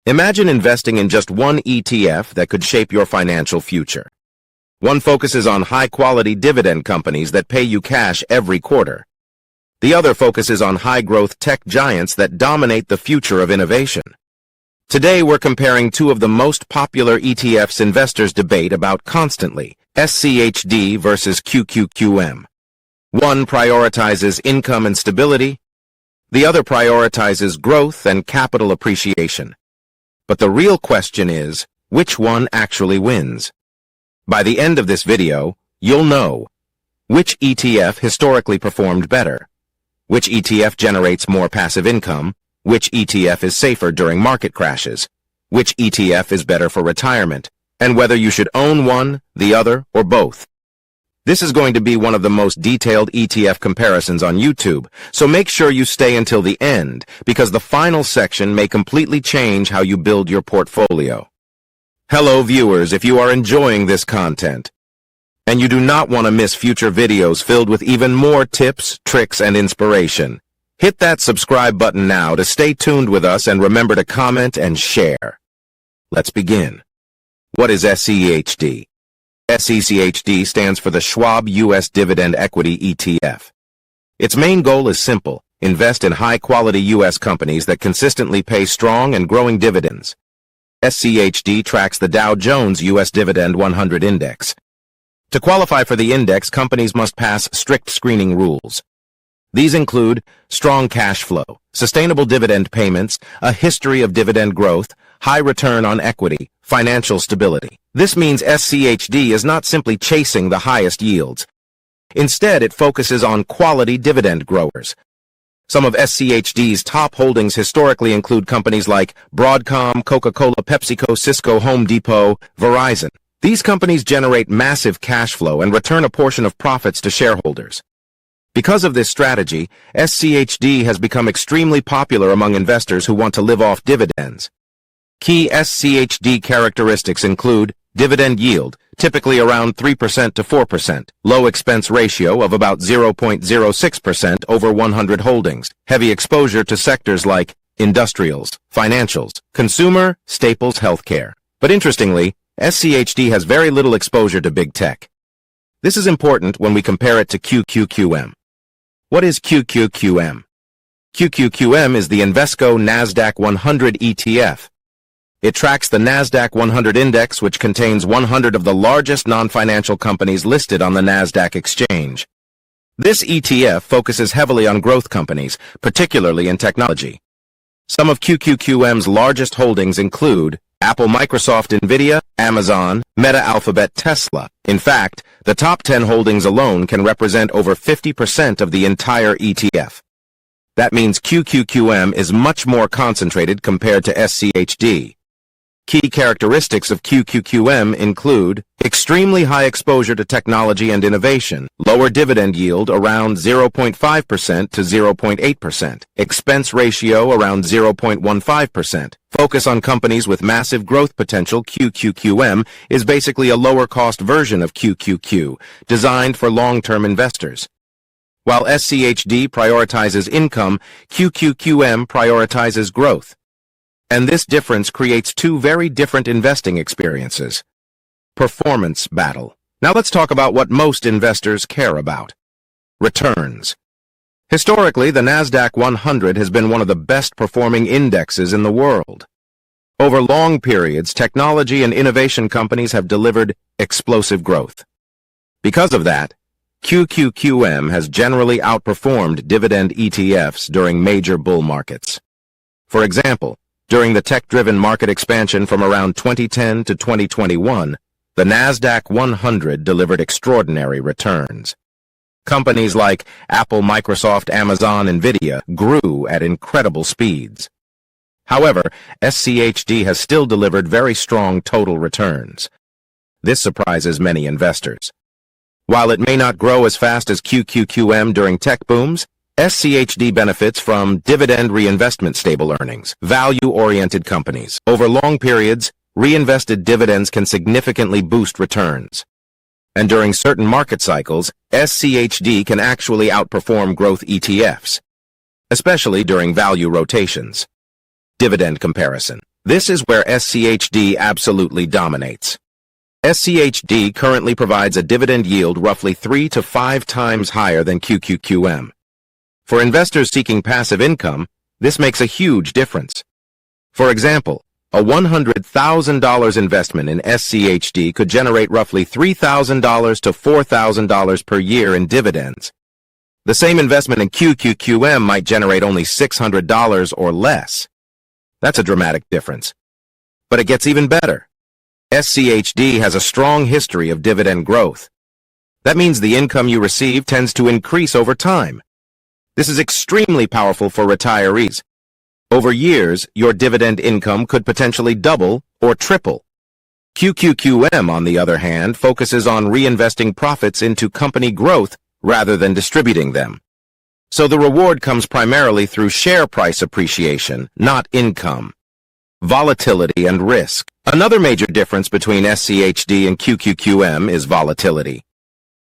Imagine investing in just one ETF that could shape your financial future. One focuses on high-quality dividend companies that pay you cash every quarter. The other focuses on high-growth tech giants that dominate the future of innovation. Today, we're comparing two of the most popular ETFs investors debate about constantly, SCHD versus QQQM. One prioritizes income and stability. The other prioritizes growth and capital appreciation. But the real question is, which one actually wins? By the end of this video, you'll know which ETF historically performed better, which ETF generates more passive income, which ETF is safer during market crashes, which ETF is better for retirement, and whether you should own one, the other, or both. This is going to be one of the most detailed ETF comparisons on YouTube, so make sure you stay until the end, because the final section may completely change how you build your portfolio. Hello viewers, if you are enjoying this content, and you do not want to miss future videos filled with even more tips, tricks, and inspiration, hit that subscribe button now to stay tuned with us and remember to comment and share. Let's begin. What is SCHD? SCHD stands for the Schwab U.S. Dividend Equity ETF. Its main goal is simple: invest in high-quality U.S. companies that consistently pay strong and growing dividends. SCHD tracks the Dow Jones U.S. Dividend-100 Index. To qualify for the index, companies must pass strict screening rules. These include strong cash flow, sustainable dividend payments, a history of dividend growth, high return on equity, financial stability. This means SCHD is not simply chasing the highest yields. Instead, it focuses on quality dividend growers. Some of SCHD's top holdings historically include companies like Broadcom, Coca-Cola, PepsiCo, Cisco, Home Depot, Verizon. These companies generate massive cash flow and return a portion of profits to shareholders. Because of this strategy, SCHD has become extremely popular among investors who want to live off dividends. Key SCHD characteristics include dividend yield, typically around 3% to 4%, low expense ratio of about 0.06% over 100 holdings, heavy exposure to sectors like industrials, financials, consumer, staples, healthcare. But interestingly, SCHD has very little exposure to big tech. This is important when we compare it to QQQM. What is QQQM? QQQM is the Invesco NASDAQ-100 ETF. It tracks the NASDAQ-100 index, which contains 100 of the largest non-financial companies listed on the NASDAQ exchange. This ETF focuses heavily on growth companies, particularly in technology. Some of QQQM's largest holdings include Apple, Microsoft, Nvidia, Amazon, Meta, Alphabet, Tesla. In fact, the top 10 holdings alone can represent over 50% of the entire ETF. That means QQQM is much more concentrated compared to SCHD. Key characteristics of QQQM include extremely high exposure to technology and innovation, lower dividend yield around 0.5% to 0.8%, expense ratio around 0.15%, focus on companies with massive growth potential. QQQM is basically a lower-cost version of QQQ, designed for long-term investors. While SCHD prioritizes income, QQQM prioritizes growth. And this difference creates two very different investing experiences. Performance battle. Now let's talk about what most investors care about. Returns. Historically, the NASDAQ-100 has been one of the best-performing indexes in the world. Over long periods, technology and innovation companies have delivered explosive growth. Because of that, QQQM has generally outperformed dividend ETFs during major bull markets. For example, during the tech-driven market expansion from around 2010 to 2021, the NASDAQ-100 delivered extraordinary returns. Companies like Apple, Microsoft, Amazon, Nvidia grew at incredible speeds. However, SCHD has still delivered very strong total returns. This surprises many investors. While it may not grow as fast as QQQM during tech booms, SCHD benefits from dividend reinvestment stable earnings, value-oriented companies. Over long periods, reinvested dividends can significantly boost returns. And during certain market cycles, SCHD can actually outperform growth ETFs, especially during value rotations. Dividend comparison. This is where SCHD absolutely dominates. SCHD currently provides a dividend yield roughly 3 to 5 times higher than QQQM. For investors seeking passive income, this makes a huge difference. For example, a $100,000 investment in SCHD could generate roughly $3,000 to $4,000 per year in dividends. The same investment in QQQM might generate only $600 or less. That's a dramatic difference. But it gets even better. SCHD has a strong history of dividend growth. That means the income you receive tends to increase over time. This is extremely powerful for retirees. Over years, your dividend income could potentially double or triple. QQQM, on the other hand, focuses on reinvesting profits into company growth rather than distributing them. So the reward comes primarily through share price appreciation, not income. Volatility and risk. Another major difference between SCHD and QQQM is volatility.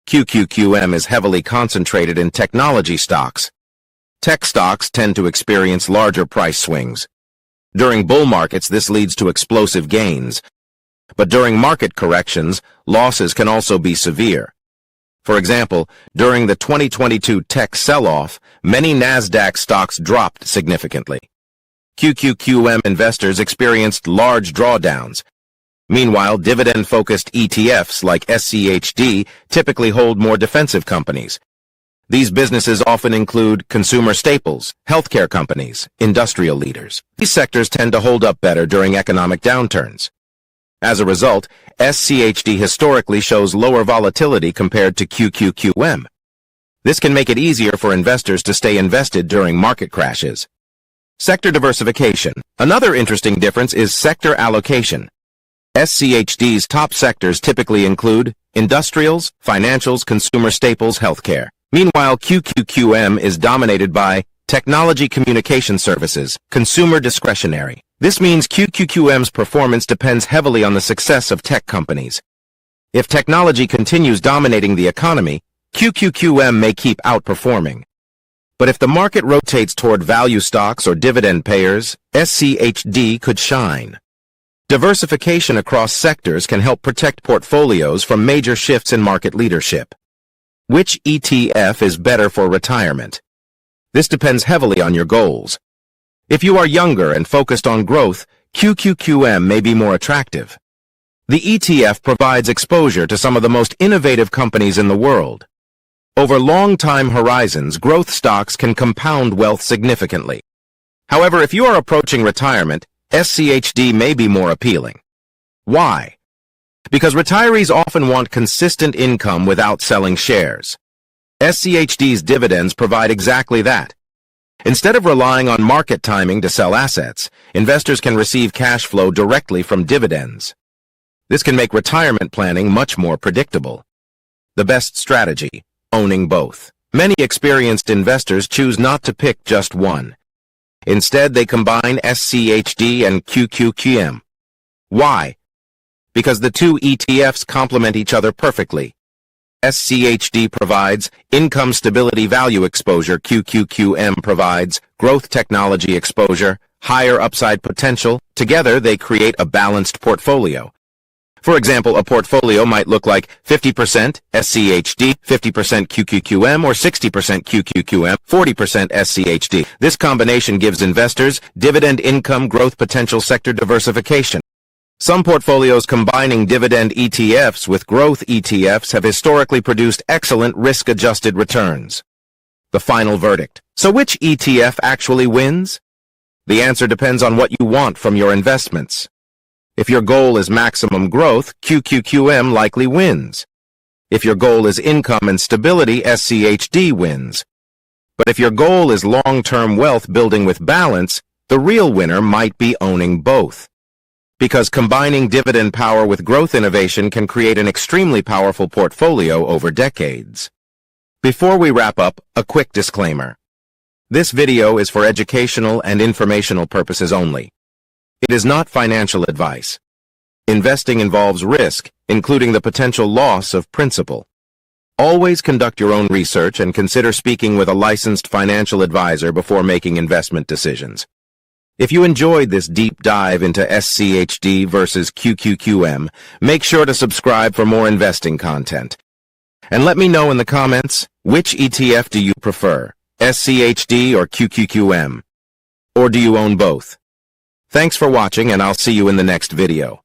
QQQM is heavily concentrated in technology stocks. Tech stocks tend to experience larger price swings. During bull markets, this leads to explosive gains. But during market corrections, losses can also be severe. For example, during the 2022 tech sell-off, many NASDAQ stocks dropped significantly. QQQM investors experienced large drawdowns. Meanwhile, dividend-focused ETFs like SCHD typically hold more defensive companies. These businesses often include consumer staples, healthcare companies, industrial leaders. These sectors tend to hold up better during economic downturns. As a result, SCHD historically shows lower volatility compared to QQQM. This can make it easier for investors to stay invested during market crashes. Sector diversification. Another interesting difference is sector allocation. SCHD's top sectors typically include industrials, financials, consumer staples, healthcare. Meanwhile, QQQM is dominated by technology communication services, consumer discretionary. This means QQQM's performance depends heavily on the success of tech companies. If technology continues dominating the economy, QQQM may keep outperforming. But if the market rotates toward value stocks or dividend payers, SCHD could shine. Diversification across sectors can help protect portfolios from major shifts in market leadership. Which ETF is better for retirement? This depends heavily on your goals. If you are younger and focused on growth, QQQM may be more attractive. The ETF provides exposure to some of the most innovative companies in the world. Over long time horizons, growth stocks can compound wealth significantly. However, if you are approaching retirement, SCHD may be more appealing. Why? Because retirees often want consistent income without selling shares. SCHD's dividends provide exactly that. Instead of relying on market timing to sell assets, investors can receive cash flow directly from dividends. This can make retirement planning much more predictable. The best strategy: owning both. Many experienced investors choose not to pick just one. Instead, they combine SCHD and QQQM. Why? Because the two ETFs complement each other perfectly. SCHD provides income stability value exposure. QQQM provides growth technology exposure, higher upside potential. Together, they create a balanced portfolio. For example, a portfolio might look like 50% SCHD, 50% QQQM, or 60% QQQM, 40% SCHD. This combination gives investors dividend income, growth potential, sector diversification. Some portfolios combining dividend ETFs with growth ETFs have historically produced excellent risk-adjusted returns. The final verdict. So which ETF actually wins? The answer depends on what you want from your investments. If your goal is maximum growth, QQQM likely wins. If your goal is income and stability, SCHD wins. But if your goal is long-term wealth building with balance, the real winner might be owning both. Because combining dividend power with growth innovation can create an extremely powerful portfolio over decades. Before we wrap up, a quick disclaimer. This video is for educational and informational purposes only. It is not financial advice. Investing involves risk, including the potential loss of principal. Always conduct your own research and consider speaking with a licensed financial advisor before making investment decisions. If you enjoyed this deep dive into SCHD versus QQQM, make sure to subscribe for more investing content. And let me know in the comments, which ETF do you prefer, SCHD or QQQM? Or do you own both? Thanks for watching, and I'll see you in the next video.